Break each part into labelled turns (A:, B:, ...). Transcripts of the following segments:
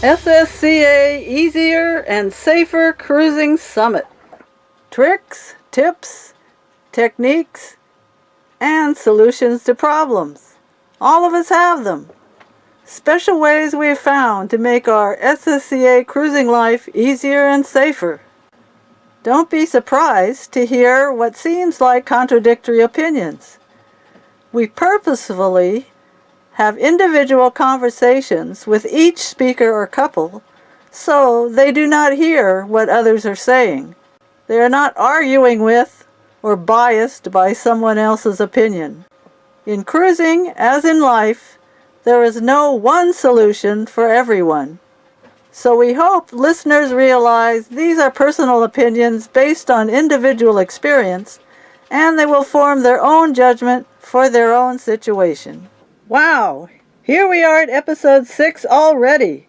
A: SSCA Easier and Safer Cruising Summit. Tricks, tips, techniques, and solutions to problems. All of us have them. Special ways we have found to make our SSCA cruising life easier and safer. Don't be surprised to hear what seems like contradictory opinions. We purposefully have individual conversations with each speaker or couple so they do not hear what others are saying. They are not arguing with or biased by someone else's opinion. In cruising, as in life, there is no one solution for everyone. So we hope listeners realize these are personal opinions based on individual experience, and they will form their own judgment for their own situation. Wow! Here we are at episode 6 already.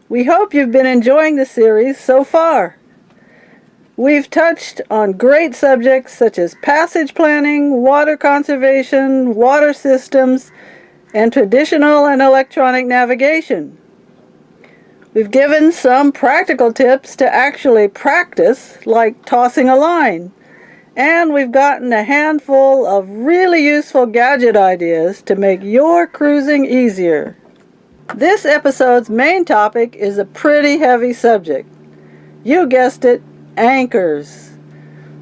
A: We hope you've been enjoying the series so far. We've touched on great subjects such as passage planning, water conservation, water systems, and traditional and electronic navigation. We've given some practical tips to actually practice, like tossing a line. And we've gotten a handful of really useful gadget ideas to make your cruising easier. This episode's main topic is a pretty heavy subject. You guessed it, anchors.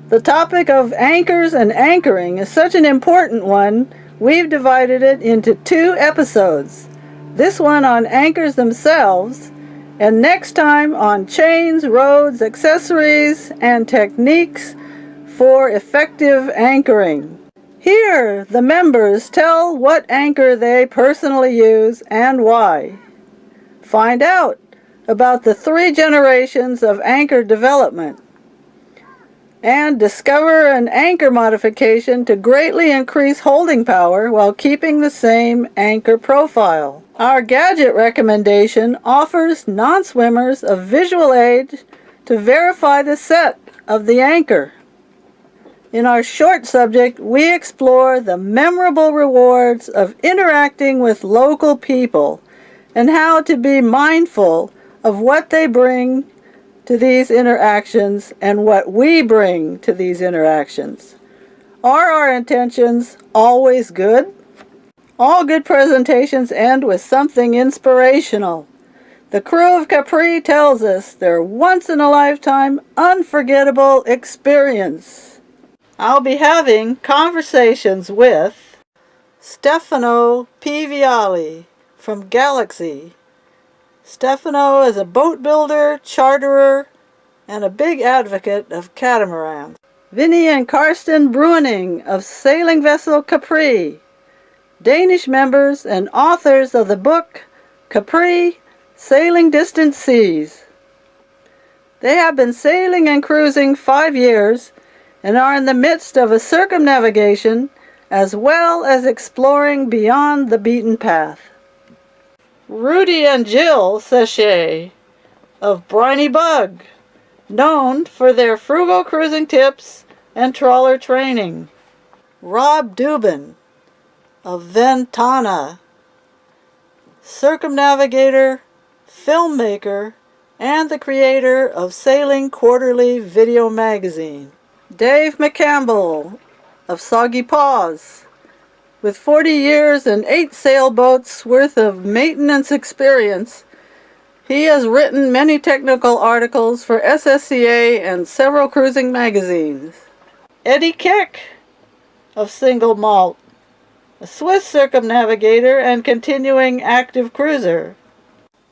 A: The topic of anchors and anchoring is such an important one, we've divided it into 2 episodes. This one on anchors themselves, and next time on chains, rods, accessories, and techniques for effective anchoring. Here, the members tell what anchor they personally use and why. Find out about the 3 generations of anchor development. And discover an anchor modification to greatly increase holding power while keeping the same anchor profile. Our gadget recommendation offers non-swimmers a visual aid to verify the set of the anchor. In our short subject, we explore the memorable rewards of interacting with local people and how to be mindful of what they bring to these interactions and what we bring to these interactions. Are our intentions always good? All good presentations end with something inspirational. The crew of Capri tells us their once-in-a-lifetime, unforgettable experience. I'll be having conversations with Stefano P. Viali from Galaxy. Stefano is a boat builder, charterer, and a big advocate of catamarans. Vinnie and Karsten Bruining of sailing vessel Capri, Danish members and authors of the book Capri, Sailing Distant Seas. They have been sailing and cruising 5 years and are in the midst of a circumnavigation as well as exploring beyond the beaten path. Rudy and Jill Sechet of Briny Bug, known for their frugal cruising tips and trawler training. Rob Dubin of Ventana, circumnavigator, filmmaker, and the creator of Sailing Quarterly video magazine. Dave McCampbell of Soggy Paws, with 40 years and 8 sailboats worth of maintenance experience, he has written many technical articles for SSCA and several cruising magazines. Eddie Keck of Single Malt, a Swiss circumnavigator and continuing active cruiser.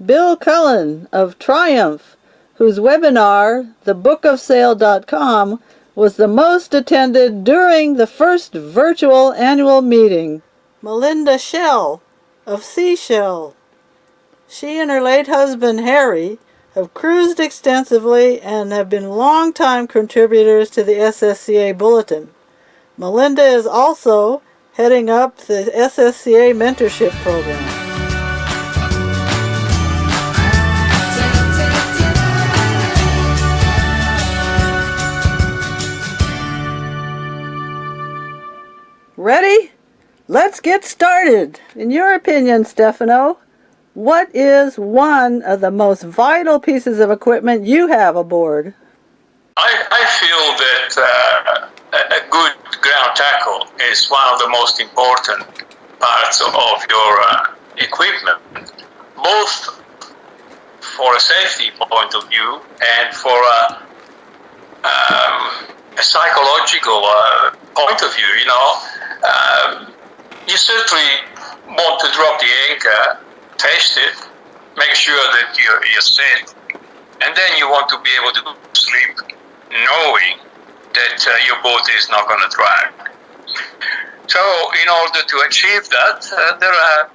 A: Bill Cullen of Triumph, whose webinar, thebookofsail.com, was the most attended during the first virtual annual meeting. Melinda Shell of Seashell. She and her late husband Harry have cruised extensively and have been long-time contributors to the SSCA Bulletin. Melinda is also heading up the SSCA Mentorship Program. Ready? Let's get started. In your opinion, Stefano, What is one of the most vital pieces of equipment you have aboard?
B: I feel that a good ground tackle is one of the most important parts of your equipment, both for a safety point of view and for a psychological point of view. You certainly want to drop the anchor, test it, make sure that you're set, and then you want to be able to sleep knowing that your boat is not going to drag. So in order to achieve that, there are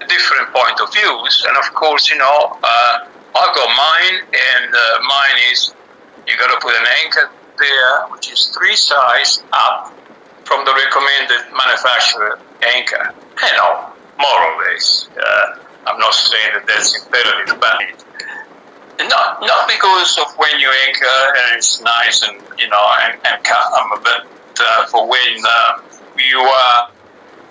B: different point of views, and of course, I've got mine, and mine is you got to put an anchor there, which is 3 sizes up from the recommended manufacturer anchor. More or less. I'm not saying that that's imperative, but not because of when you anchor and it's nice and and calm, but for when you are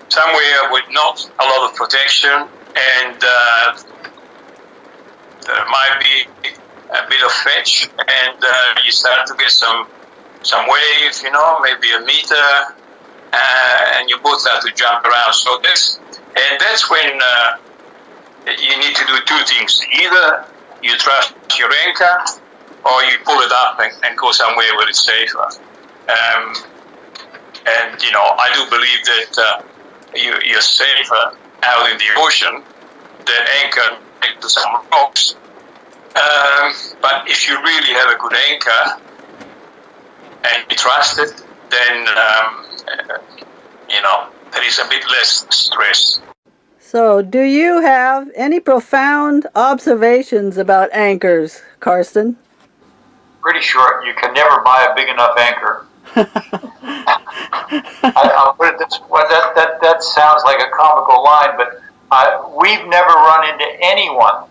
B: somewhere with not a lot of protection, and there might be a bit of fetch, and you start to get some waves, maybe a meter, and your boat start to jump around. So that's when you need to do 2 things. Either you trust your anchor, or you pull it up and go somewhere where it's safer. And I do believe that you're safer out in the ocean than anchor into some rocks. But if you really have a good anchor and you trust it, then there is a bit less stress.
A: So, do you have any profound observations about anchors, Karsten?
C: Pretty sure you can never buy a big enough anchor. I'll put it this way. That sounds like a comical line, but we've never run into anyone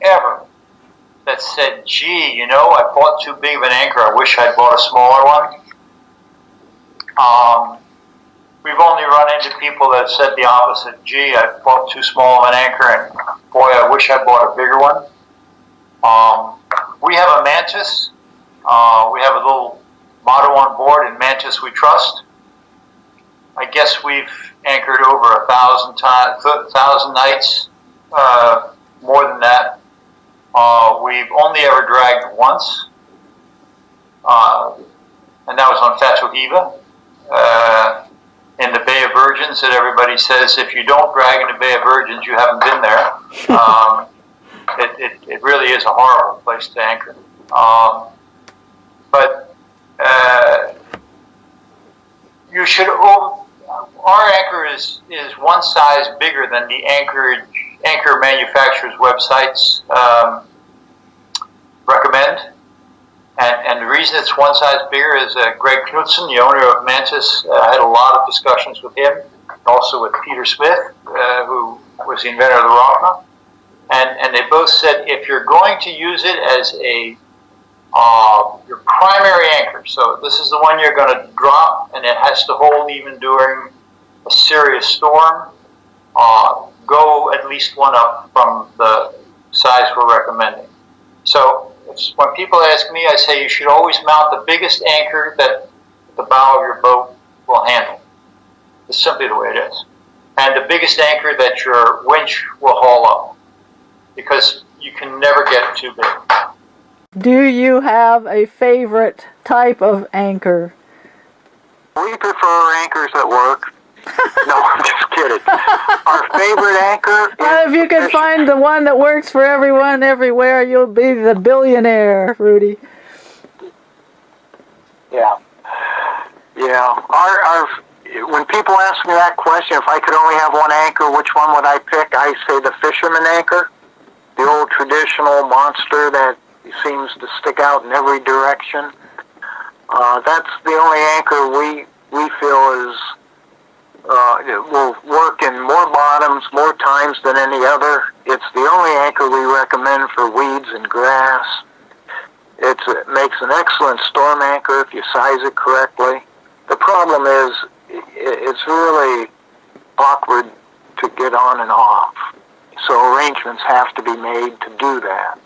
C: ever that said, "Gee, I bought too big of an anchor. I wish I'd bought a smaller one." We've only run into people that said the opposite. "Gee, I bought too small of an anchor, and boy, I wish I bought a bigger one." We have a Mantis. We have a little motto on board: "In Mantis we trust." I guess we've anchored over 1,000 nights, more than that. We've only ever dragged once, and that was on Fatuhiva, in the Bay of Virgins. That everybody says, if you don't drag in the Bay of Virgins, you haven't been there. It really is a horrible place to anchor. But you should. Our anchor is 1 size bigger than the anchor manufacturers' websites recommend. And the reason it's 1 size bigger is Greg Knudsen, the owner of Mantis, had a lot of discussions with him, also with Peter Smith, who was the inventor of the Rockna. And they both said, if you're going to use it as your primary anchor, so this is the one you're going to drop and it has to hold even during a serious storm, go at least 1 up from the size we're recommending. So when people ask me, I say you should always mount the biggest anchor that the bow of your boat will handle. It's simply the way it is. And the biggest anchor that your winch will haul up, because you can never get it too big.
A: Do you have a favorite type of anchor?
D: We prefer anchors that work. No, I'm just kidding. Our favorite anchor is
A: If you can find the one that works for everyone, everywhere, you'll be the billionaire, Rudy.
D: Yeah. When people ask me that question, if I could only have 1 anchor, which one would I pick? I say the fisherman anchor, the old traditional monster that seems to stick out in every direction. That's the only anchor we feel is it will work in more bottoms, more times than any other. It's the only anchor we recommend for weeds and grass. It makes an excellent storm anchor if you size it correctly. The problem is it's really awkward to get on and off. So arrangements have to be made to do that.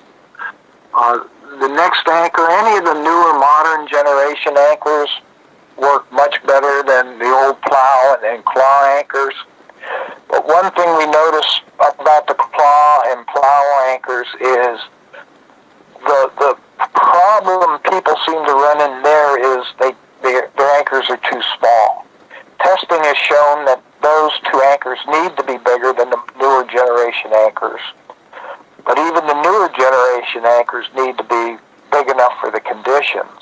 D: The next anchor, any of the newer modern generation anchors work much better than the old plow and claw anchors. But one thing we notice about the claw and plow anchors is the problem people seem to run in there is their anchors are too small. Testing has shown that those two anchors need to be bigger than the newer generation anchors. But even the newer generation anchors need to be big enough for the conditions.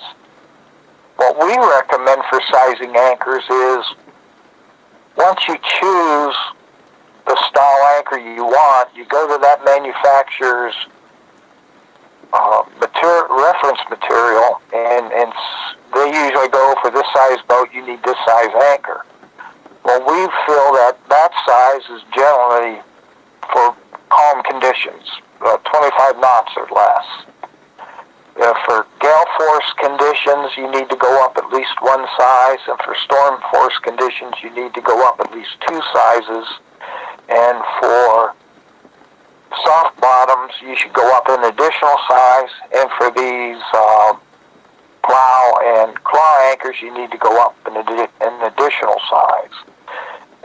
D: What we recommend for sizing anchors is once you choose the style anchor you want, you go to that manufacturer's reference material, and they usually go, for this size boat, you need this size anchor. Well, we feel that size is generally for calm conditions, 25 knots or less. For gale force conditions, you need to go up at least one size, and for storm force conditions, you need to go up at least two sizes. And for soft bottoms, you should go up an additional size, and for these plow and claw anchors, you need to go up an additional size.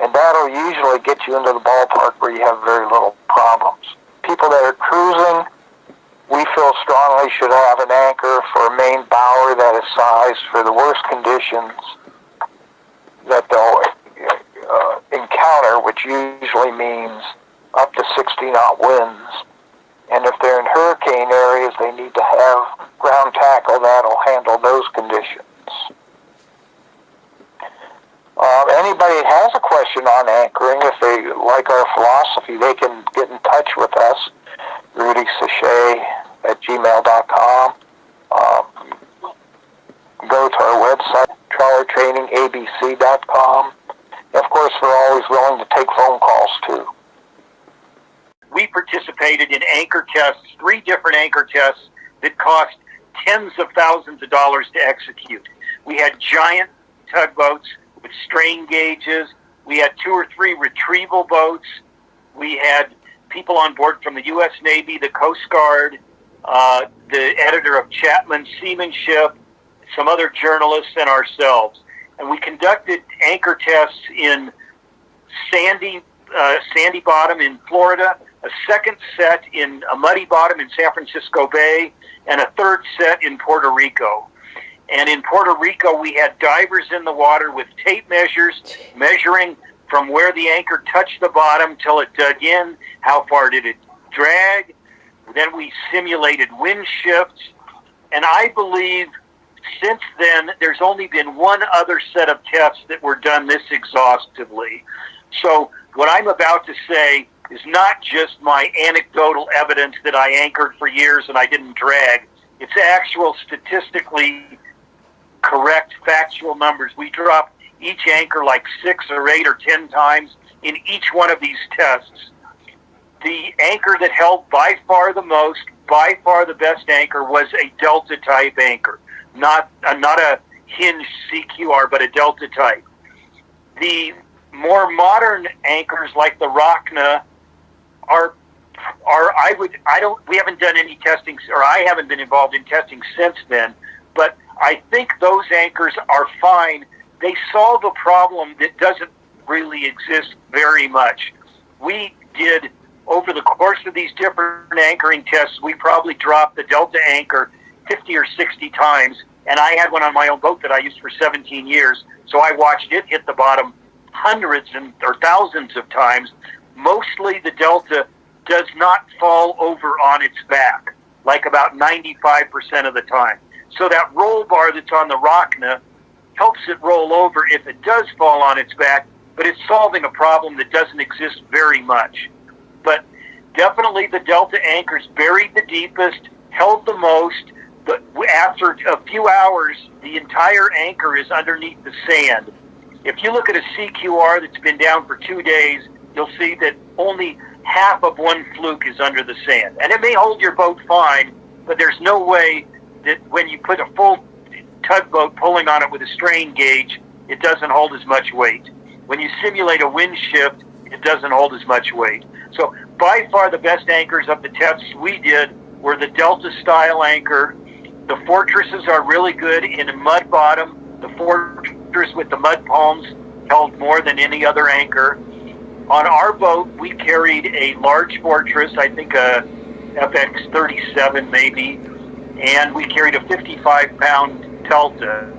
D: And that'll usually get you into the ballpark where you have very little problems. People that are cruising, we feel strongly should have an anchor for a main bower that is sized for the worst conditions that they'll encounter, which usually means up to 60-knot winds. And if they're in hurricane areas, they need to have ground tackle that'll handle those conditions. Anybody has a question on anchoring, if they like our philosophy, they can get in touch with us, rudysachet@gmail.com. Go to our website, trawlertrainingabc.com. Of course, we're always willing to take phone calls, too.
E: We participated in anchor tests, 3 different anchor tests that cost tens of thousands of dollars to execute. We had giant tugboats with strain gauges. We had 2 or 3 retrieval boats. We had people on board from the U.S. Navy, the Coast Guard, the editor of Chapman's Seamanship, some other journalists, and ourselves. And we conducted anchor tests in sandy bottom in Florida, a second set in a muddy bottom in San Francisco Bay, and a third set in Puerto Rico. And in Puerto Rico, we had divers in the water with tape measures, measuring from where the anchor touched the bottom till it dug in, how far did it drag. Then we simulated wind shifts. And I believe since then, there's only been one other set of tests that were done this exhaustively. So what I'm about to say is not just my anecdotal evidence that I anchored for years and I didn't drag. It's actual statistically correct factual numbers. We dropped each anchor like 6 or 8 or 10 times in each one of these tests. The anchor that held by far the most, by far the best anchor, was a Delta type anchor. Not a hinged CQR, but a Delta type. The more modern anchors like the Rockna we haven't done any testing, or I haven't been involved in testing since then, but I think those anchors are fine. They solve a problem that doesn't really exist very much. We did, over the course of these different anchoring tests, we probably dropped the Delta anchor 50 or 60 times, and I had one on my own boat that I used for 17 years, so I watched it hit the bottom hundreds or thousands of times. Mostly the Delta does not fall over on its back, like about 95% of the time. So that roll bar that's on the Rockna helps it roll over if it does fall on its back, but it's solving a problem that doesn't exist very much. But definitely the Delta anchors buried the deepest, held the most, but after a few hours, the entire anchor is underneath the sand. If you look at a CQR that's been down for 2 days, you'll see that only half of one fluke is under the sand. And it may hold your boat fine, but there's no way that when you put a full tugboat pulling on it with a strain gauge, it doesn't hold as much weight. When you simulate a wind shift, it doesn't hold as much weight. So by far the best anchors of the tests we did were the Delta style anchor. The Fortresses are really good in a mud bottom. The Fortress with the mud palms held more than any other anchor. On our boat, we carried a large Fortress, I think a FX37 maybe, and we carried a 55-pound Delta.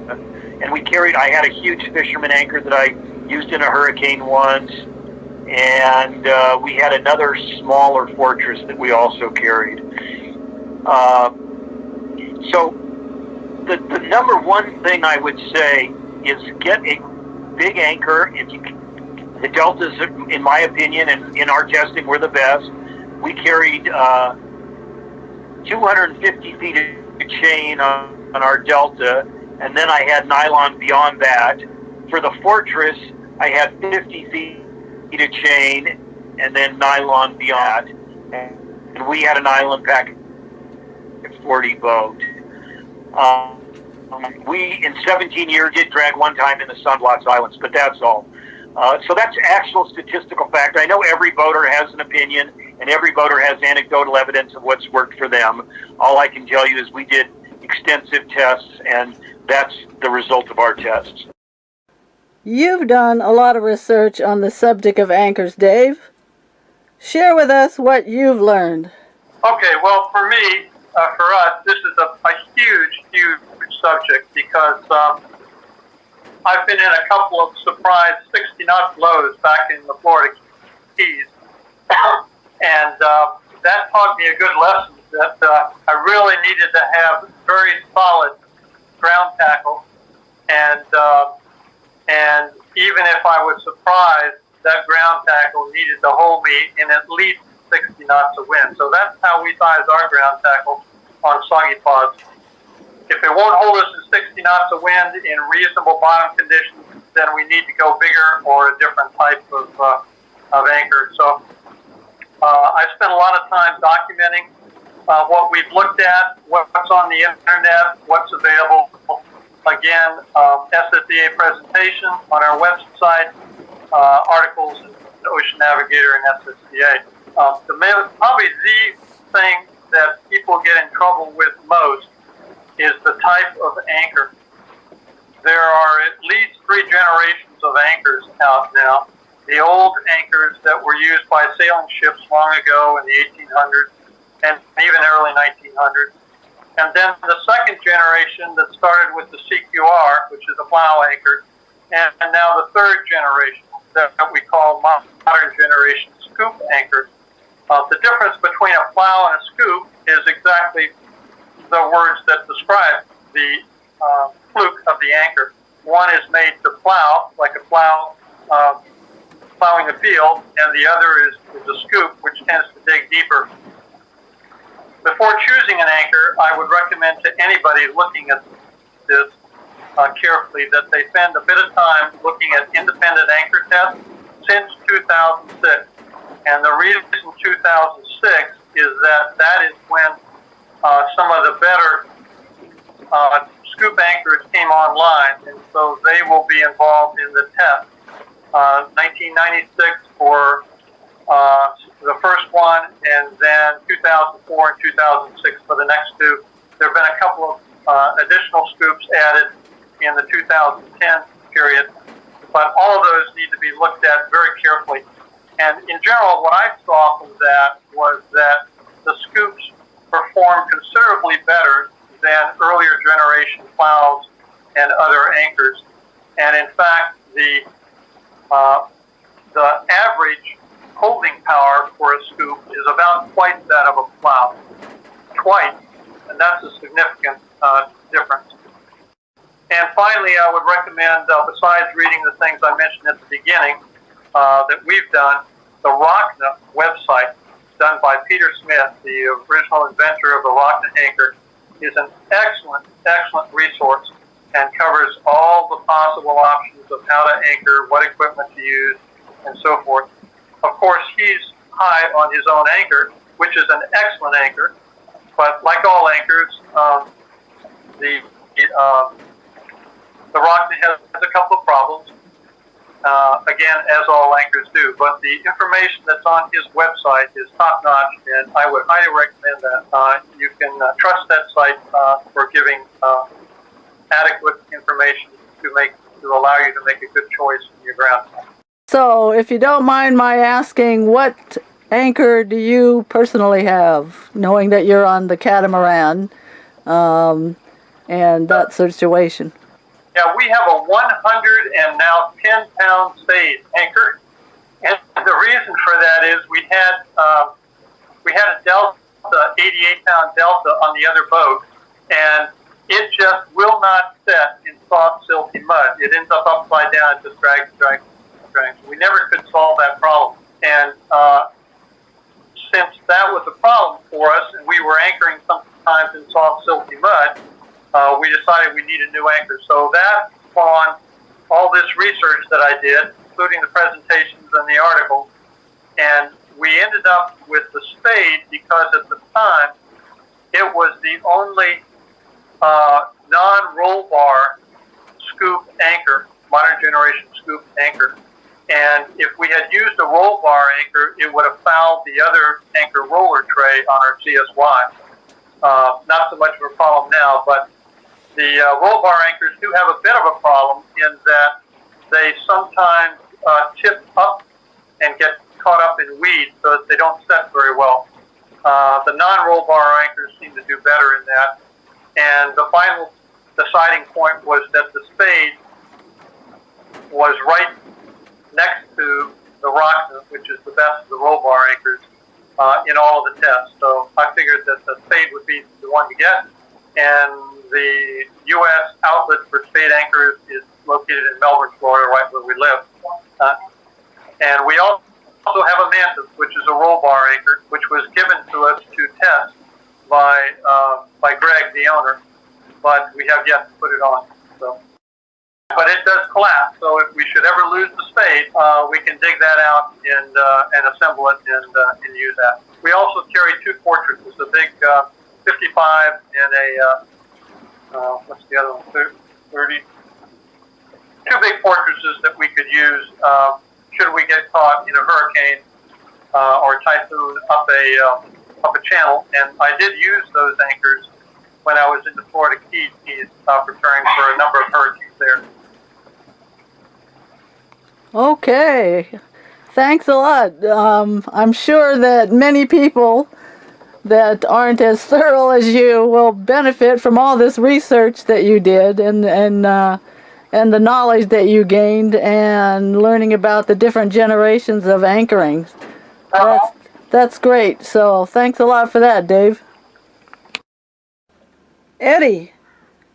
E: And I had a huge fisherman anchor that I used in a hurricane once, and we had another smaller Fortress that we also carried. So the number one thing I would say is get a big anchor. The Deltas, in my opinion, and in our testing, were the best. We carried 250 feet of chain on our Delta, and then I had nylon beyond that. For the Fortress, I had 50 feet of chain and then nylon beyond. And we had an island pack 40 boat. We, in 17 years, did drag one time in the Sunblocks Islands, but that's all. So that's actual statistical fact. I know every boater has an opinion, and every boater has anecdotal evidence of what's worked for them. All I can tell you is we did extensive tests, and that's the result of our tests.
A: You've done a lot of research on the subject of anchors, Dave. Share with us what you've learned.
F: Okay, well, for me, for us, this is a huge, huge subject because I've been in a couple of surprise 60-knot blows back in the Florida Keys, and that taught me a good lesson that I really needed to have very solid ground tackle, and even if I was surprised, that ground tackle needed to hold me in at least 60 knots of wind. So that's how we size our ground tackle on soggy pods. If it won't hold us in 60 knots of wind in reasonable bottom conditions, then we need to go bigger or a different type of anchor. So I spent a lot of time documenting what we've looked at, what's on the internet, what's available. Again, SSCA presentation on our website, articles in Ocean Navigator and SSCA. Probably the thing that people get in trouble with most is the type of anchor. There are at least 3 generations of anchors out now. The old anchors that were used by sailing ships long ago in the 1800s and even early 1900s. And then the second generation that started with the CQR, which is a plow anchor, and now the third generation that we call modern generation scoop anchor. The difference between a plow and a scoop is exactly the words that describe the fluke of the anchor. One is made to plow, like a plow plowing the field, and the other is a scoop, which tends to dig deeper. Before choosing an anchor, I would recommend to anybody looking at this carefully that they spend a bit of time looking at independent anchor tests since 2006. And the reason 2006 is that is when some of the better scoop anchors came online, and so they will be involved in the test. 1996 for the first one, and then 2004 and 2006 for the next 2. There have been a couple of additional scoops added in the 2010 period, but all of those need to be looked at very carefully. And in general, what I saw from that was that the scoops performed considerably better than earlier generation plows and other anchors. And in fact, the average holding power for a scoop is about twice that of a plow. Twice. And that's a significant difference. And finally, I would recommend, besides reading the things I mentioned at the beginning, that we've done, the ROCNA website, done by Peter Smith, the original inventor of the ROCNA anchor, is an excellent, excellent resource and covers all the possible options of how to anchor, what equipment to use, and so forth. Of course, he's high on his own anchor, which is an excellent anchor, but like all anchors, the ROCNA has a couple of problems. again, as all anchors do. But the information that's on his website is top-notch, and I would highly recommend that. You can trust that site for giving adequate information to allow you to make a good choice in your ground.
A: So, if you don't mind my asking, what anchor do you personally have, knowing that you're on the catamaran and that situation?
F: Yeah, we have a 100 and now 10-pound spade anchor, and the reason for that is we had a Delta, 88-pound Delta on the other boat, and it just will not set in soft, silty mud. It ends up upside down, it just drags. We never could solve that problem, and since that was a problem for us, and we were anchoring sometimes in soft, silty mud, we decided we need a new anchor. So that spawned all this research that I did, including the presentations and the articles, and we ended up with the spade because at the time it was the only non-roll bar scoop anchor, modern generation scoop anchor. And if we had used a roll bar anchor, it would have fouled the other anchor roller tray on our CSY. Not so much of a problem now, but the roll bar anchors do have a bit of a problem in that they sometimes tip up and get caught up in weeds, so that they don't set very well. The non-roll bar anchors seem to do better in that. And the final deciding point was that the spade was right next to the Rockna, which is the best of the roll bar anchors in all of the tests. So I figured that the spade would be the one to get. And the U.S. outlet for spade anchors is located in Melbourne, Florida, right where we live. And we also have a Mantis, which is a roll bar anchor, which was given to us to test by Greg, the owner, but we have yet to put it on. So, but it does collapse. So if we should ever lose the spade, we can dig that out and assemble it and use that. We also carry two portraits, a big 55 and a what's the other one? 30. Two big fortresses that we could use should we get caught in a hurricane or typhoon up a channel. And I did use those anchors when I was in the Florida Keys preparing for a number of hurricanes there.
A: Okay, thanks a lot. I'm sure that many people that aren't as thorough as you will benefit from all this research that you did and the knowledge that you gained and learning about the different generations of anchoring. That's great. So thanks a lot for that, Dave. Eddie,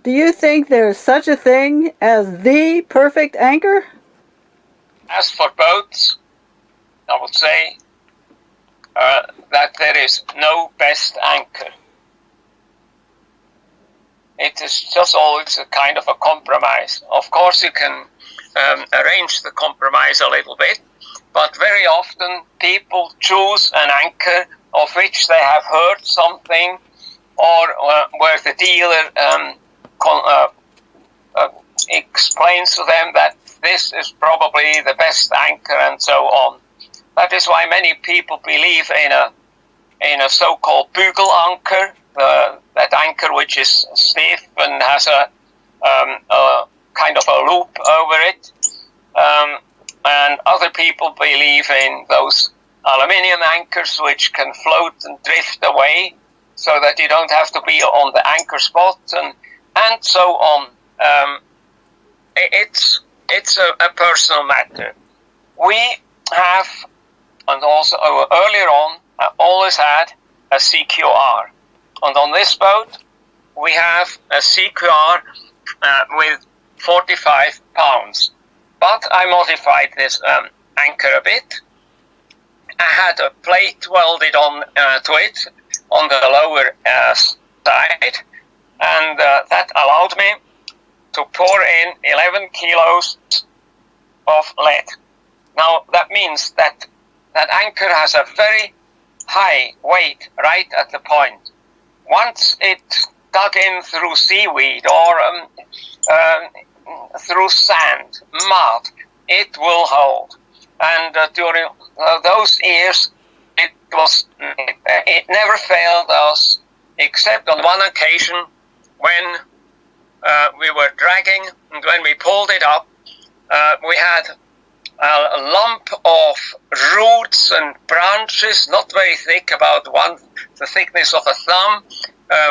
A: do you think there's such a thing as the perfect anchor?
B: As for boats, I would say that there is no best anchor. It is just always a kind of a compromise. Of course, you can arrange the compromise a little bit, but very often people choose an anchor of which they have heard something, or where the dealer explains to them that this is probably the best anchor and so on. That is why many people believe in a so-called bugle anchor, that anchor which is stiff and has a kind of a loop over it. And other people believe in those aluminium anchors which can float and drift away, so that you don't have to be on the anchor spot and so on. It's a personal matter. We have, and also earlier on, always had a CQR. And on this boat, we have a CQR with 45 pounds. But I modified this anchor a bit. I had a plate welded on to it on the lower side, and that allowed me to pour in 11 kilos of lead. Now that means that anchor has a very high weight right at the point. Once it's dug in through seaweed or through sand, mud, it will hold. And during those years, it never failed us, except on one occasion when we were dragging, and when we pulled it up, we had a lump of roots and branches, not very thick, about the thickness of a thumb,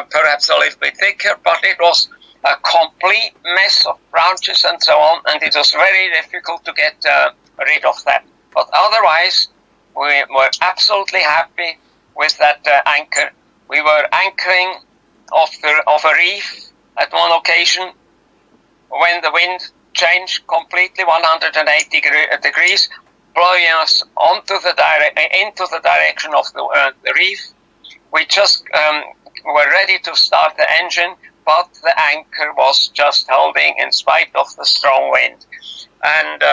B: perhaps a little bit thicker, but it was a complete mess of branches and so on, and it was very difficult to get rid of that. But otherwise, we were absolutely happy with that anchor. We were anchoring off a reef at one occasion when the wind changed completely 180 degrees, blowing us into the direction of the reef. We just were ready to start the engine, but the anchor was just holding in spite of the strong wind. And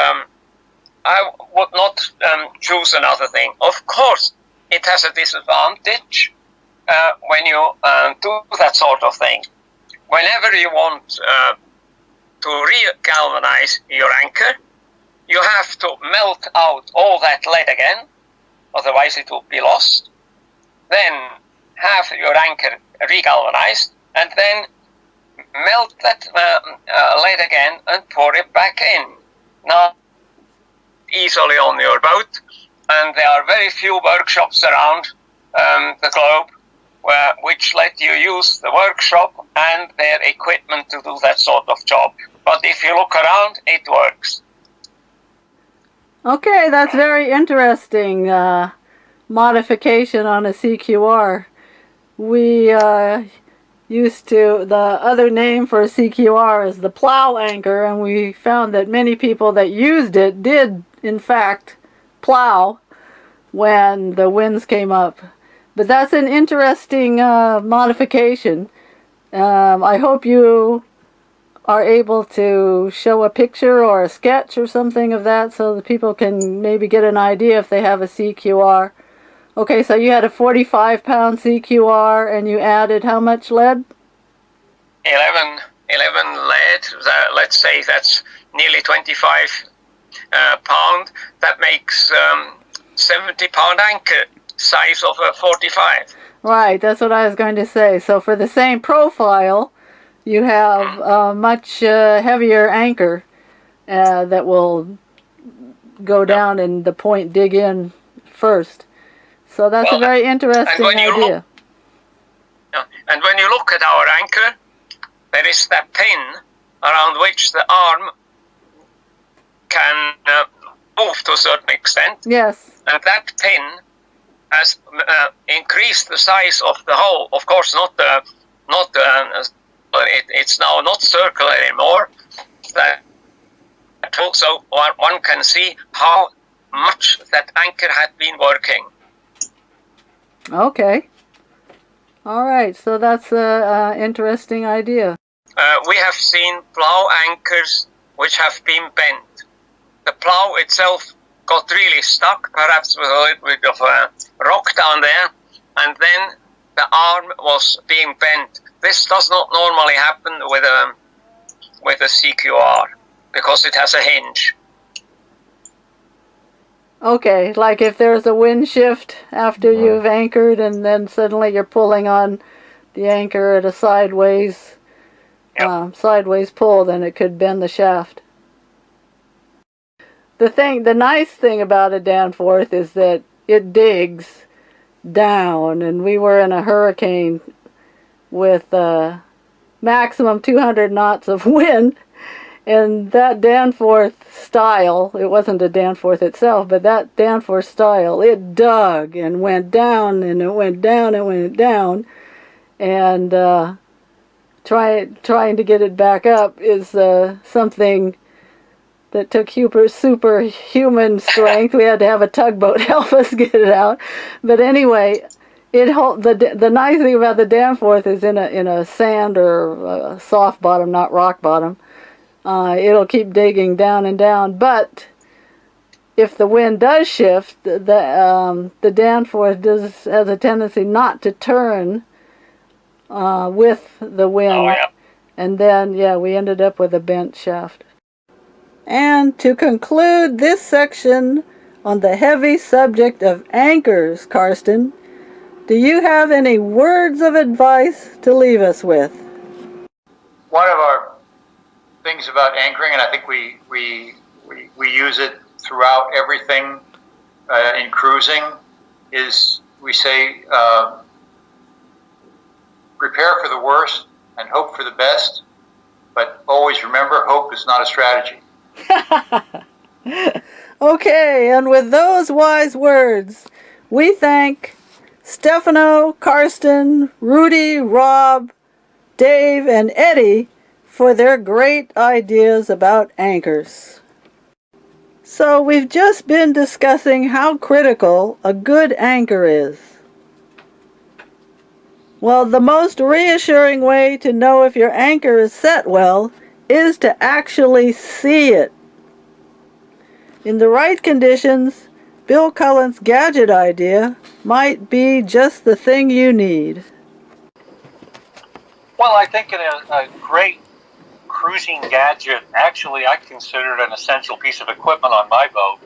B: I would not choose another thing. Of course, it has a disadvantage when you do that sort of thing. Whenever you want to re-galvanize your anchor, you have to melt out all that lead again, otherwise it will be lost. Then have your anchor re-galvanized, and then melt that lead again and pour it back in. Now, easily on your boat, and there are very few workshops around the globe which let you use the workshop and their equipment to do that sort of job. But if you look around, it works.
A: Okay, that's very interesting. Modification on a CQR. We used to, the other name for a CQR is the plow anchor, and we found that many people that used it did, in fact, plow when the winds came up. But that's an interesting modification. I hope you are able to show a picture or a sketch or something of that so that people can maybe get an idea if they have a CQR. Okay, so you had a 45-pound CQR and you added how much lead?
B: 11 lead, let's say that's nearly 25 pound. That makes 70-pound anchor, size of a 45.
A: Right, that's what I was going to say. So for the same profile, you have a much heavier anchor that will go down and the point dig in first. So that's a very interesting idea.
B: And when you look at our anchor, there is that pin around which the arm can move to a certain extent.
A: Yes.
B: And that pin has increased the size of the hole. Of course, it's now not circular anymore. So one can see how much that anchor had been working.
A: Okay. All right, so that's an interesting idea.
B: We have seen plow anchors which have been bent. The plow itself got really stuck, perhaps with a little bit of a rock down there, and then the arm was being bent. This does not normally happen with a CQR because it has a hinge.
A: Okay, like if there's a wind shift after you've anchored and then suddenly you're pulling on the anchor at a sideways pull, then it could bend the shaft. The nice thing about a danforth is that it digs down, and we were in a hurricane with maximum 200 knots of wind. And that danforth style, it wasn't a danforth itself, but that danforth style, it dug and went down and it went down and went down. And trying to get it back up is something that took superhuman strength. We had to have a tugboat help us get it out. But anyway, the nice thing about the danforth is in a sand or a soft bottom, not rock bottom. It'll keep digging down and down, but if the wind does shift, the danforth has a tendency not to turn with the wind.
B: Oh, yeah.
A: And then, we ended up with a bent shaft. And to conclude this section on the heavy subject of anchors, Karsten, do you have any words of advice to leave us with?
C: One of our things about anchoring, and I think we use it throughout everything in cruising, is we say prepare for the worst and hope for the best, but always remember, hope is not a strategy.
A: Okay, and with those wise words, we thank Stefano, Karsten, Rudy, Rob, Dave, and Eddie for their great ideas about anchors. So we've just been discussing how critical a good anchor is. Well, the most reassuring way to know if your anchor is set well is to actually see it. In the right conditions, Bill Cullen's gadget idea might be just the thing you need.
G: Well, I think a great cruising gadget, actually I consider it an essential piece of equipment on my boat,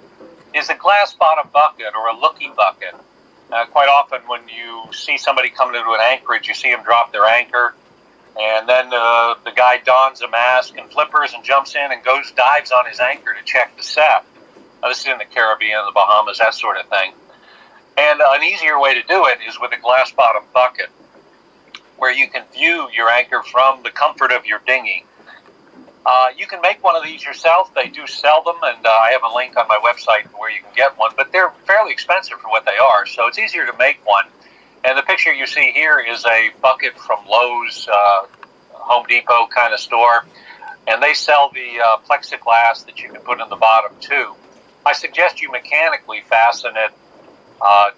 G: is a glass bottom bucket or a looky bucket. Quite often when you see somebody coming into an anchorage, you see them drop their anchor, and then the guy dons a mask and flippers and jumps in and dives on his anchor to check the set. Now, this is in the Caribbean, the Bahamas, that sort of thing. And an easier way to do it is with a glass bottom bucket, where you can view your anchor from the comfort of your dinghy. You can make one of these yourself. They do sell them, and I have a link on my website where you can get one, but they're fairly expensive for what they are, so it's easier to make one. And the picture you see here is a bucket from Lowe's, Home Depot kind of store, and they sell the plexiglass that you can put in the bottom too. I suggest you mechanically fasten it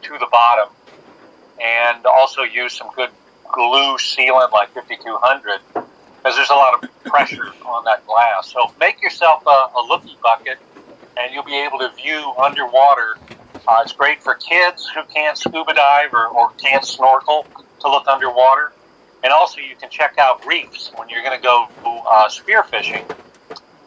G: to the bottom, and also use some good glue sealant like 5200, because there's a lot of pressure on that glass. So make yourself a looky bucket, and you'll be able to view underwater. It's great for kids who can't scuba dive or can't snorkel to look underwater. And also you can check out reefs when you're going to go spearfishing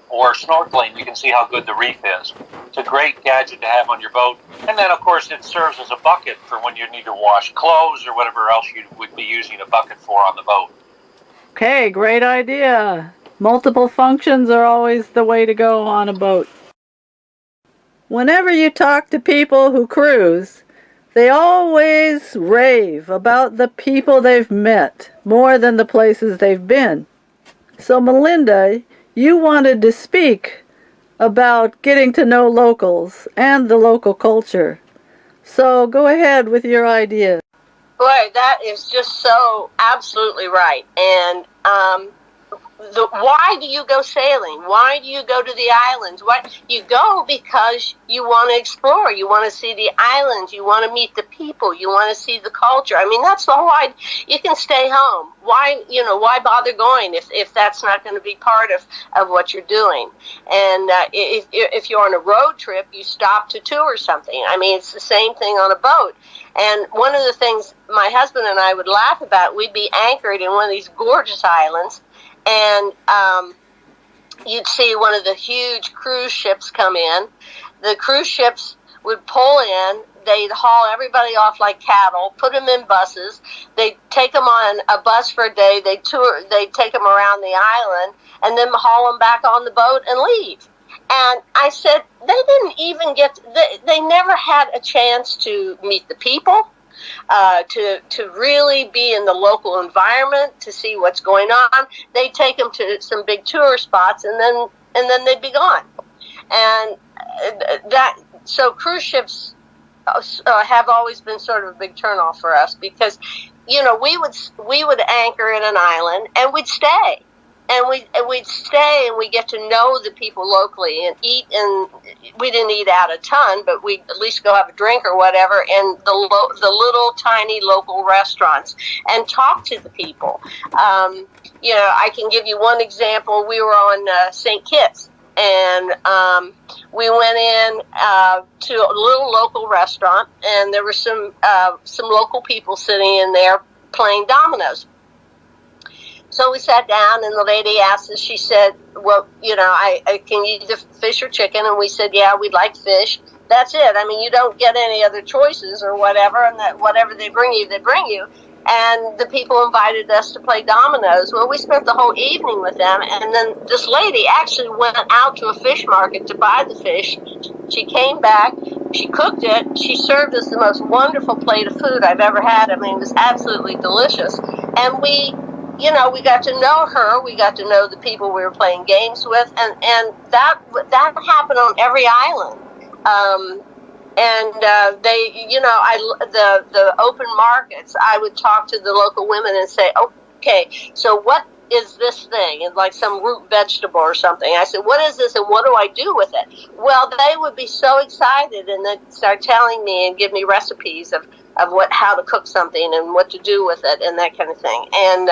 G: or snorkeling. You can see how good the reef is. It's a great gadget to have on your boat. And then, of course, it serves as a bucket for when you need to wash clothes or whatever else you would be using a bucket for on the boat.
A: Okay, great idea. Multiple functions are always the way to go on a boat. Whenever you talk to people who cruise, they always rave about the people they've met more than the places they've been. So Melinda, you wanted to speak about getting to know locals and the local culture. So go ahead with your idea.
H: Boy, that is just so absolutely right. And why do you go sailing? Why do you go to the islands? You go because you want to explore. You want to see the islands. You want to meet the people. You want to see the culture. I mean, that's the whole idea. You can stay home. Why bother going if that's not going to be part of what you're doing? And if you're on a road trip, you stop to tour something. I mean, it's the same thing on a boat. And one of the things my husband and I would laugh about, we'd be anchored in one of these gorgeous islands, and you'd see one of the huge cruise ships come in. The cruise ships would pull in. They'd haul everybody off like cattle, put them in buses. They'd take them on a bus for a day. They'd take them around the island, and then haul them back on the boat and leave. And I said, they didn't even they never had a chance to meet the people, to really be in the local environment, to see what's going on. They'd take them to some big tour spots, and then they'd be gone. And so cruise ships have always been sort of a big turnoff for us, because, we would anchor in an island and we'd stay. And we'd stay and we'd get to know the people locally and eat. And we didn't eat out a ton, but we'd at least go have a drink or whatever in the little tiny local restaurants and talk to the people. I can give you one example. We were on St. Kitts, and we went in to a little local restaurant, and there were some local people sitting in there playing dominoes. So we sat down, and the lady asked us, she said, well, can you eat the fish or chicken? And we said, yeah, we'd like fish. That's it. I mean, you don't get any other choices or whatever, and that whatever they bring you, they bring you. And the people invited us to play dominoes. Well, we spent the whole evening with them, and then this lady actually went out to a fish market to buy the fish. She came back, she cooked it, she served us the most wonderful plate of food I've ever had. I mean, it was absolutely delicious. And we got to know her, we got to know the people we were playing games with, and that happened on every island. The open markets, I would talk to the local women and say, okay, so what is this thing? And like some root vegetable or something. I said, what is this and what do I do with it? Well, they would be so excited and they'd start telling me and give me recipes of how to cook something and what to do with it and that kind of thing. And,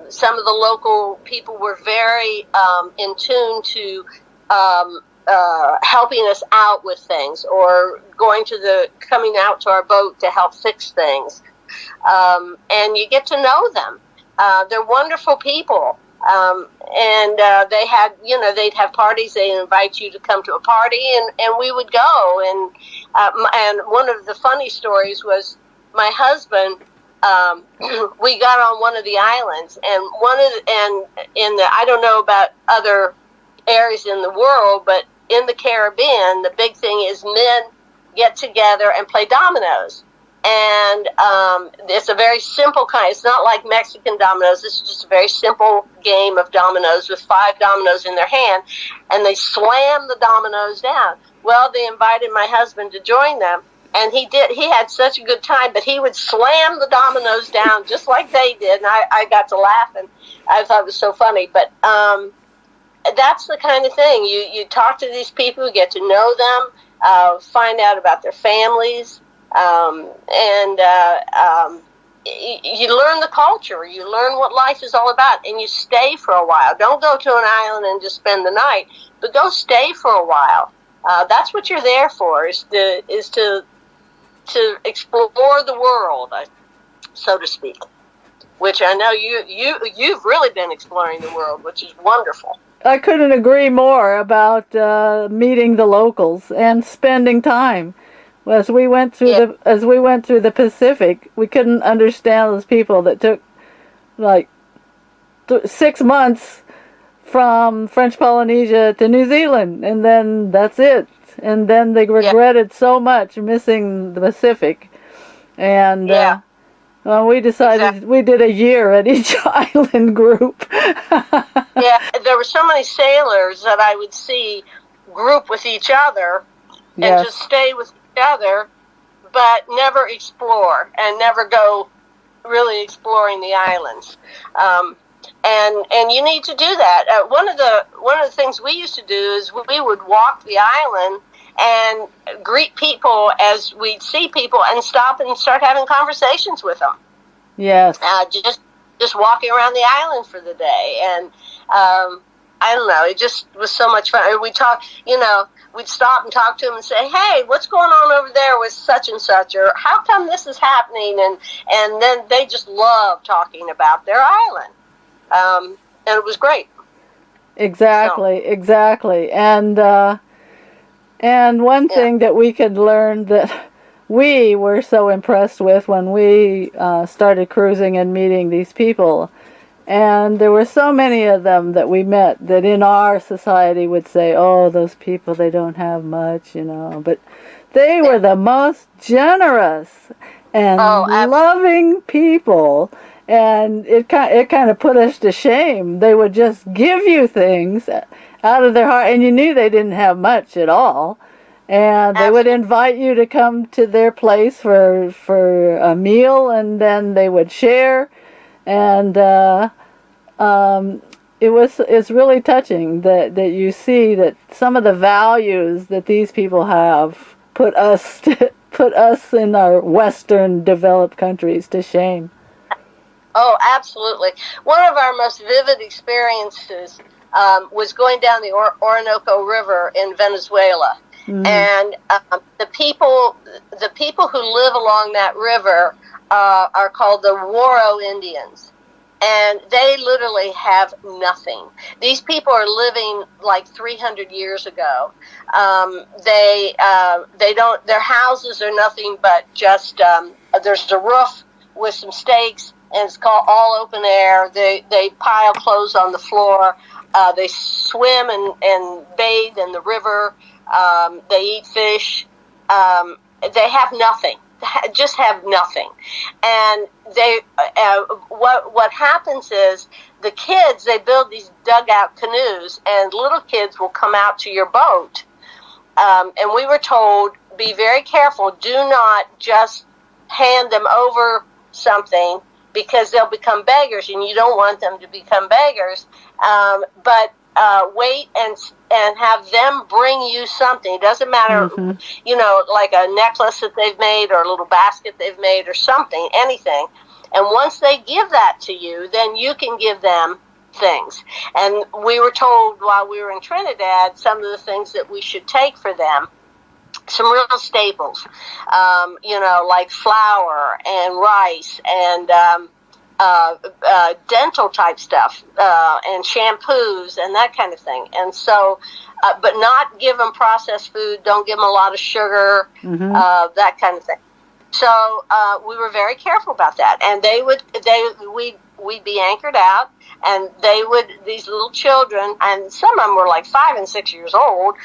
H: some of the local people were very in tune to helping us out with things or coming out to our boat to help fix things. And you get to know them. They're wonderful people. They'd have parties. They'd invite you to come to a party, and we would go. And one of the funny stories was my husband. We got on one of the islands, and I don't know about other areas in the world, but in the Caribbean, the big thing is men get together and play dominoes. And it's a very simple kind. It's not like Mexican dominoes. This is just a very simple game of dominoes with 5 dominoes in their hand, and they slam the dominoes down. Well, they invited my husband to join them, and he did. He had such a good time, but he would slam the dominoes down just like they did, and I got to laugh, and I thought it was so funny. But that's the kind of thing. You talk to these people, you get to know them, find out about their families, you learn the culture. You learn what life is all about, and you stay for a while. Don't go to an island and just spend the night, but go stay for a while. That's what you're there for, is to explore the world, so to speak. Which I know you've really been exploring the world, which is wonderful.
A: I couldn't agree more about meeting the locals and spending time. As we went through the Pacific, we couldn't understand those people that took like 6 months from French Polynesia to New Zealand, and then that's it. And then they regretted so much missing the Pacific, and we decided we did a year at each island group.
H: There were so many sailors that I would see group with each other and just stay with each other, but never explore and never go really exploring the islands. And you need to do that. One of the things we used to do is we would walk the island and greet people as we'd see people and stop and start having conversations with them.
A: Yes.
H: Just walking around the island for the day. And I don't know, it just was so much fun. We'd stop and talk to them and say, hey, what's going on over there with such and such, or how come this is happening? And then they just love talking about their island. And it was great.
A: Exactly. And one thing that we could learn that we were so impressed with when we started cruising and meeting these people, and there were so many of them that we met that in our society would say, oh, those people, they don't have much, but they were the most generous and loving people. And it kind of put us to shame. They would just give you things out of their heart, and you knew they didn't have much at all. And they would invite you to come to their place for a meal, and then they would share. And it's really touching that you see that some of the values that these people have put us in our Western developed countries to shame.
H: Oh, absolutely. One of our most vivid experiences was going down the Orinoco River in Venezuela. Mm. And the people who live along that river are called the Waro Indians. and they literally have nothing. These people are living like 300 years ago. They don't. Their houses are nothing but just there's a roof with some stakes, and it's called all open air. They pile clothes on the floor. They swim and bathe in the river. They eat fish. They have nothing. Just have nothing. And they what happens is the kids, they build these dugout canoes, and little kids will come out to your boat. And we were told, be very careful. Do not just hand them over something, because they'll become beggars, and you don't want them to become beggars. But wait and have them bring you something. It doesn't matter, like a necklace that they've made, or a little basket they've made, or something, anything. And once they give that to you, then you can give them things. And we were told while we were in Trinidad some of the things that we should take for them. Some real staples, like flour and rice and dental type stuff, and shampoos and that kind of thing. And so, but not give them processed food. Don't give them a lot of sugar, that kind of thing. So we were very careful about that. And we'd be anchored out, and these little children, and some of them were like 5 and 6 years old,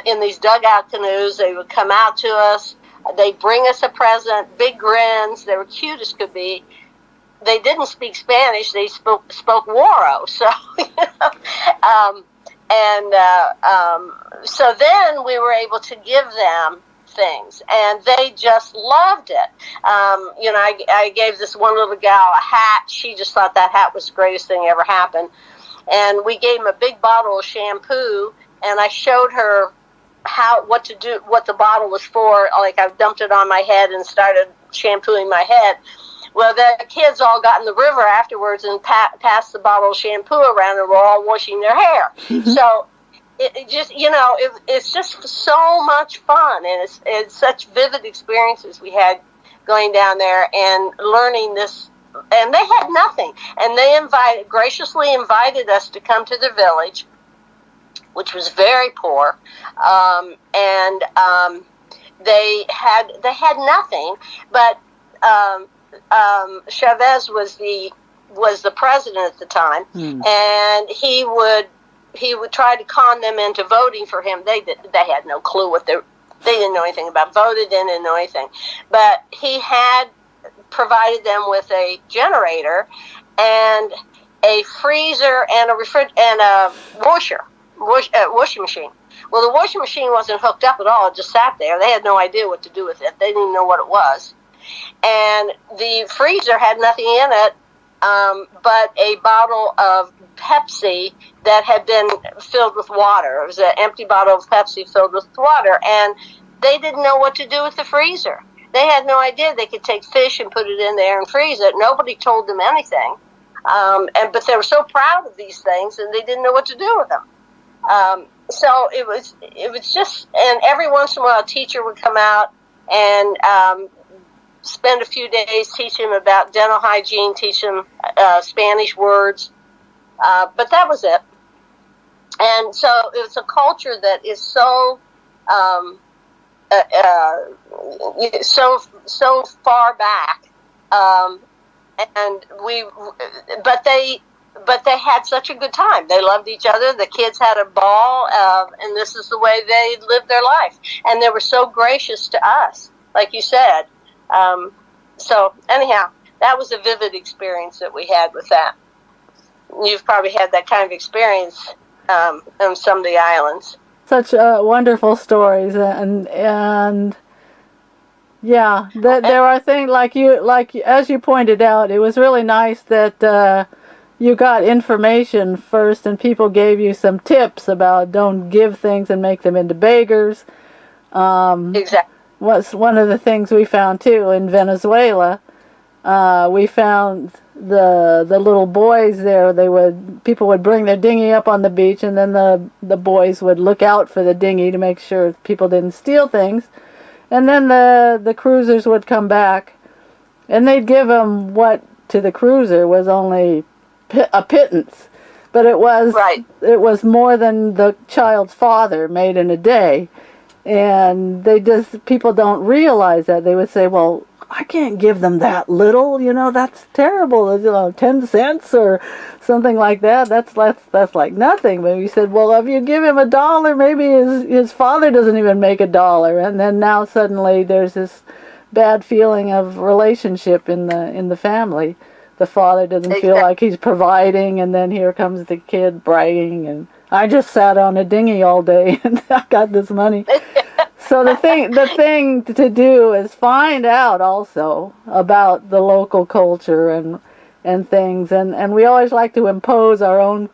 H: in these dugout canoes. They would come out to us. They'd bring us a present, big grins. They were cute as could be. They didn't speak Spanish. They spoke Waro. So, so then we were able to give them things, and they just loved it. I gave this one little gal a hat. She just thought that hat was the greatest thing ever happened. And we gave them a big bottle of shampoo, and I showed her what to do, what the bottle was for. Like, I dumped it on my head and started shampooing my head. Well, the kids all got in the river afterwards and passed the bottle of shampoo around, and were all washing their hair. So it just, it's just so much fun, and it's such vivid experiences we had going down there and learning this. And they had nothing, and they graciously invited us to come to their village, which was very poor, and they had nothing. But Chavez was the president at the time, and he would try to con them into voting for him. They had no clue they didn't know anything about voting. They didn't know anything, but he had provided them with a generator and a freezer and a washing machine. Well, the washing machine wasn't hooked up at all. It just sat there. They had no idea what to do with it. They didn't even know what it was. And the freezer had nothing in it but a bottle of Pepsi that had been filled with water. It was an empty bottle of Pepsi filled with water, and they didn't know what to do with the freezer. They had no idea they could take fish and put it in there and freeze it. Nobody told them anything, but they were so proud of these things, and they didn't know what to do with them. So it was just, and every once in a while, a teacher would come out and spend a few days teaching them about dental hygiene, teach them Spanish words, but that was it. And so it's a culture that is so so far back, and but they had such a good time. They loved each other. The kids had a ball, and this is the way they lived their life. And they were so gracious to us, like you said. So anyhow, that was a vivid experience that we had with that. You've probably had that kind of experience on some of the islands.
A: Such wonderful stories, and yeah, there are things like as you pointed out. It was really nice that you got information first, and people gave you some tips about don't give things and make them into beggars.
H: Exactly.
A: Was one of the things we found too in Venezuela. We found the little boys there. People would bring their dinghy up on the beach, and then the boys would look out for the dinghy to make sure people didn't steal things. And then the cruisers would come back, and they'd give them what to the cruiser was only a pittance, but it was
H: Right.
A: more than the child's father made in a day. And people don't realize that. They would say, well, I can't give them that little, that's terrible, 10 cents or something like that. That's like nothing. But you said, well, if you give him $1, maybe his father doesn't even make $1. And then now suddenly there's this bad feeling of relationship in the family. The father doesn't feel like he's providing, and then here comes the kid bragging, and I just sat on a dinghy all day and I got this money. So the thing to do is find out also about the local culture and things, and we always like to impose our own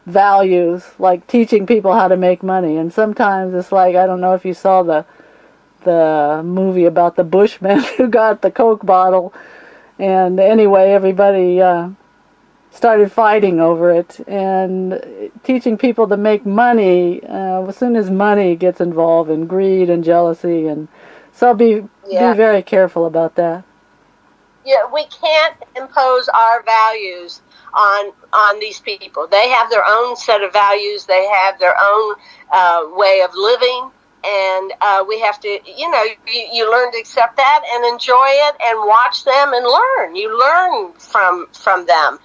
A: values, like teaching people how to make money. And sometimes it's like, I don't know if you saw the movie about the Bushman who got the Coke bottle, and anyway, everybody started fighting over it, and teaching people to make money, as soon as money gets involved in greed and jealousy, and so be very careful about that.
H: Yeah, we can't impose our values on these people. They have their own set of values. They have their own way of living, and we have to, you learn to accept that and enjoy it and watch them and learn. You learn from them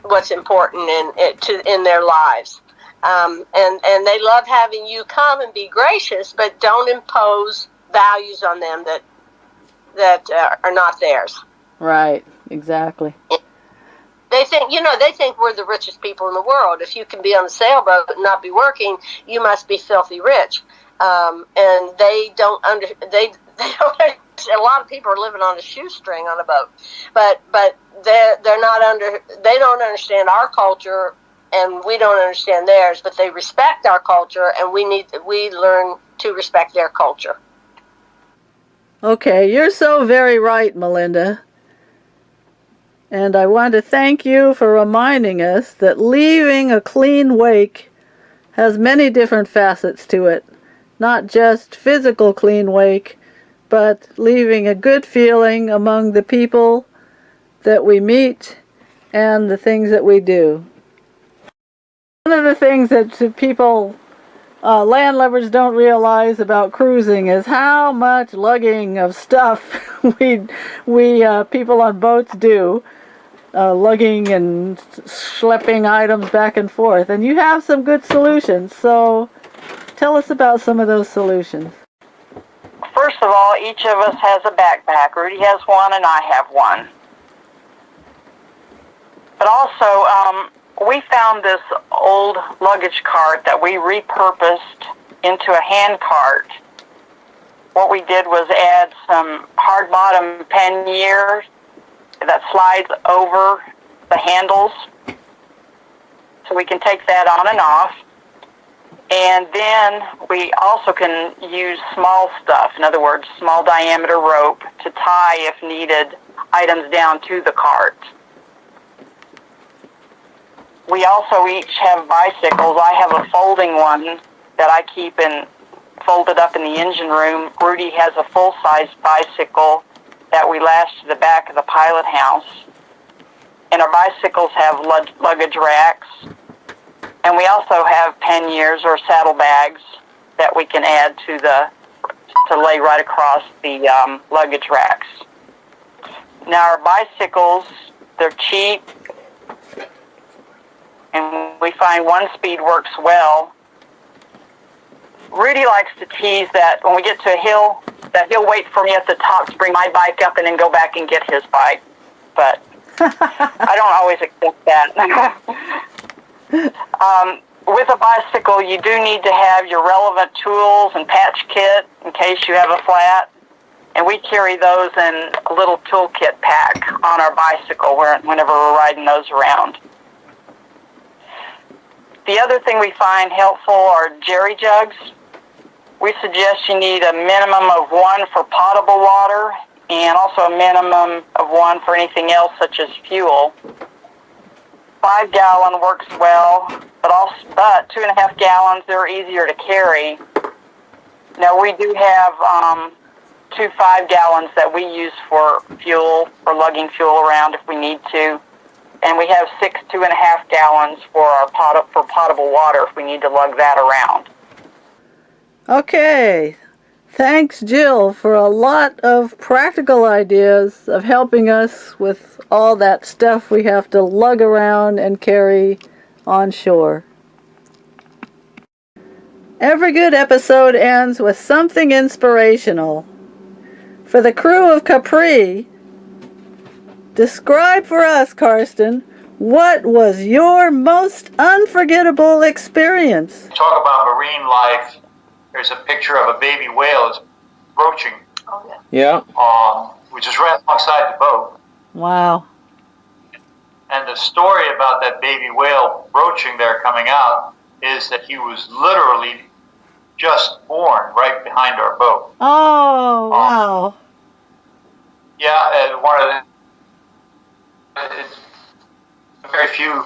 H: what's important in their lives. And they love having you come and be gracious, but don't impose values on them that are not theirs.
A: Right, exactly.
H: They think we're the richest people in the world. If you can be on a sailboat and not be working, you must be filthy rich. And they don't a lot of people are living on a shoestring on a boat, but they don't understand our culture, and we don't understand theirs. But they respect our culture, and we learn to respect their culture.
A: Okay, you're so very right, Melinda. And I want to thank you for reminding us that leaving a clean wake has many different facets to it. Not just physical clean wake, but leaving a good feeling among the people that we meet and the things that we do. One of the things that people, landlubbers don't realize about cruising is how much lugging of stuff we people on boats do. Lugging and schlepping items back and forth. And you have some good solutions, so tell us about some of those solutions.
D: First of all, each of us has a backpack. Rudy has one and I have one. But also, we found this old luggage cart that we repurposed into a hand cart. What we did was add some hard-bottom panniers that slides over the handles, so we can take that on and off. And then we also can use small stuff, in other words, small diameter rope to tie, if needed, items down to the cart. We also each have bicycles. I have a folding one that I keep folded up in the engine room. Rudy has a full-size bicycle that we lash to the back of the pilot house. And our bicycles have luggage racks. And we also have panniers or saddlebags that we can add to lay right across the luggage racks. Now our bicycles, they're cheap, and we find one speed works well. Rudy likes to tease that when we get to a hill, that he'll wait for me at the top to bring my bike up and then go back and get his bike. But I don't always accept that. With a bicycle, you do need to have your relevant tools and patch kit in case you have a flat. And we carry those in a little toolkit pack on our bicycle whenever we're riding those around. The other thing we find helpful are jerry jugs. We suggest you need a minimum of one for potable water and also a minimum of one for anything else such as fuel. 5-gallon works well, but 2.5 gallons, they're easier to carry. Now we do have 2 5-gallons that we use for fuel, for lugging fuel around if we need to.
I: And we have 6 2.5 gallons for our potable water if we need to lug that around.
A: Okay. Thanks, Jill, for a lot of practical ideas of helping us with all that stuff we have to lug around and carry on shore. Every good episode ends with something inspirational. For the crew of Capri, describe for us, Karsten, what was your most unforgettable experience?
C: Talk about marine life. There's a picture of a baby whale is broaching.
H: Oh, yeah.
J: Yeah.
C: Which is right alongside the boat.
A: Wow.
C: And the story about that baby whale broaching there coming out is that he was literally just born right behind our boat.
A: Oh, wow.
C: Yeah, one of the very few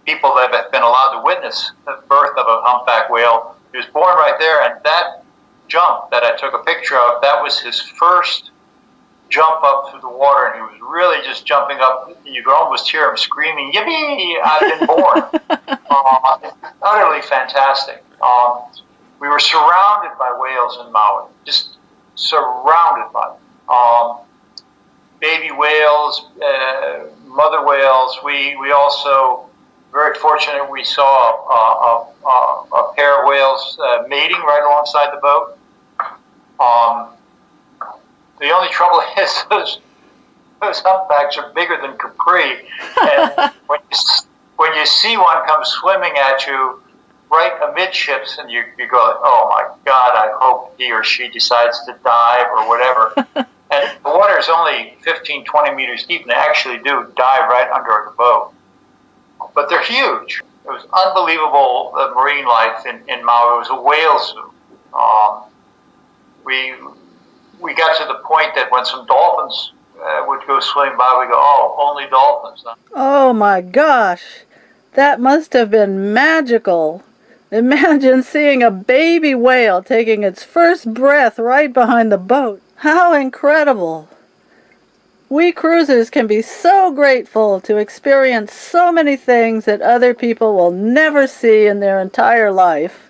C: people that have been allowed to witness the birth of a humpback whale. He was born right there, and that jump that I took a picture of, that was his first jump up through the water, and he was really just jumping up. You could almost hear him screaming, "Yippee! I've been born!" Utterly fantastic. We were surrounded by whales in Maui, just surrounded by them. Baby whales, mother whales. We also, very fortunate, we saw a pair of whales mating right alongside the boat. The only trouble is those humpbacks are bigger than Capri, and when you see one come swimming at you right amidships, and you go, "Oh my God, I hope he or she decides to dive or whatever." And the water is only 15, 20 meters deep, and they actually do dive right under the boat. But they're huge. It was unbelievable marine life in Maui. It was a whale zoo. We got to the point that when some dolphins would go swimming by, we go, "Oh, only dolphins." Huh?
A: Oh my gosh. That must have been magical. Imagine seeing a baby whale taking its first breath right behind the boat. How incredible. We cruisers can be so grateful to experience so many things that other people will never see in their entire life.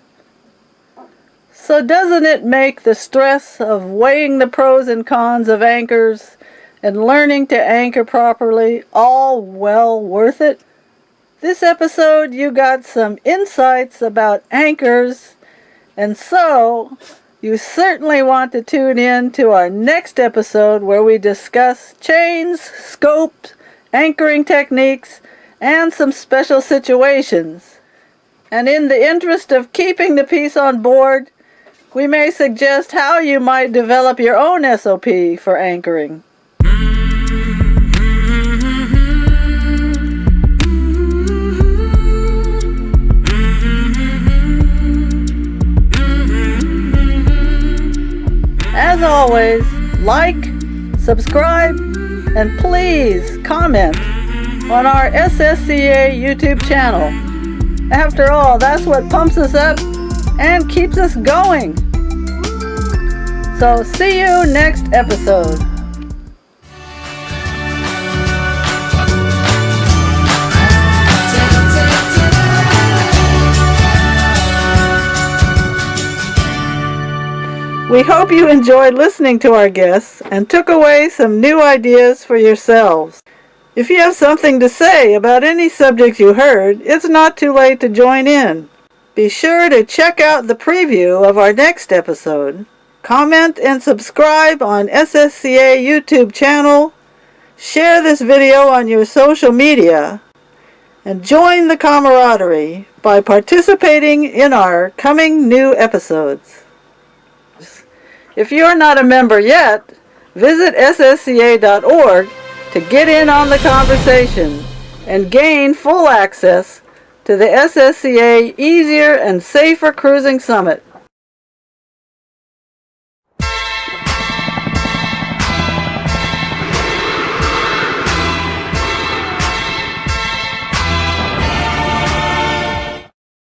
A: So doesn't it make the stress of weighing the pros and cons of anchors and learning to anchor properly all well worth it? This episode you got some insights about anchors, and so you certainly want to tune in to our next episode where we discuss chains, scopes, anchoring techniques, and some special situations. And in the interest of keeping the peace on board, we may suggest how you might develop your own SOP for anchoring. As always, like, subscribe, and please comment on our SSCA YouTube channel. After all, that's what pumps us up and keeps us going. So see you next episode. We hope you enjoyed listening to our guests and took away some new ideas for yourselves. If you have something to say about any subject you heard, it's not too late to join in. Be sure to check out the preview of our next episode. Comment and subscribe on SSCA YouTube channel. Share this video on your social media. And join the camaraderie by participating in our coming new episodes. If you're not a member yet, visit ssca.org to get in on the conversation and gain full access to the SSCA Easier and Safer Cruising Summit.